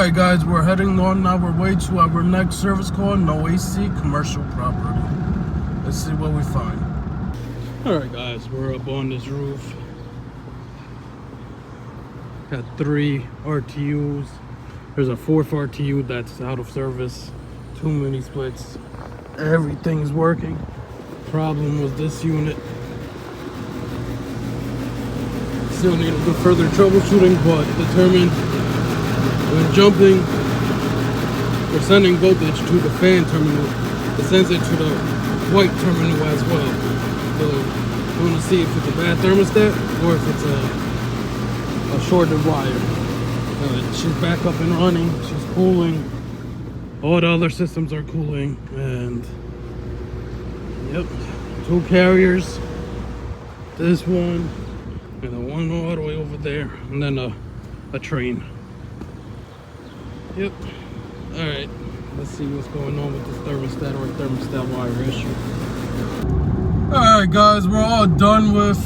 Alright guys, we're heading on our way to our next service call. No AC, commercial property. Let's see what we find. Alright guys, we're up on this roof. Got 3 RTUs. There's a 4th RTU that's out of service. 2 mini splits. Everything's working. Problem was this unit. Still need to do further troubleshooting, but determined when jumping, we're sending voltage to the fan terminal to send it to the white terminal as well. So we want to see if it's a bad thermostat or if it's a shorted wire. She's back up and running. She's cooling. All the other systems are cooling, and yep, 2 carriers. This one and the one all the way over there, and then a train. Yep. Alright, let's see what's going on with this thermostat or thermostat wire issue. Alright guys, we're all done with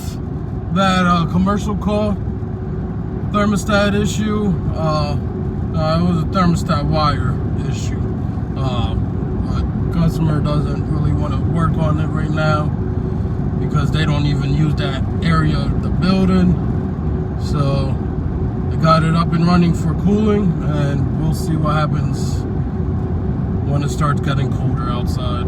that commercial call. Thermostat issue. It was a thermostat wire issue. But customer doesn't really want to work on it right now because they don't even use that area of the building. So I got it up and running for cooling, and we'll see what happens when it starts getting colder outside.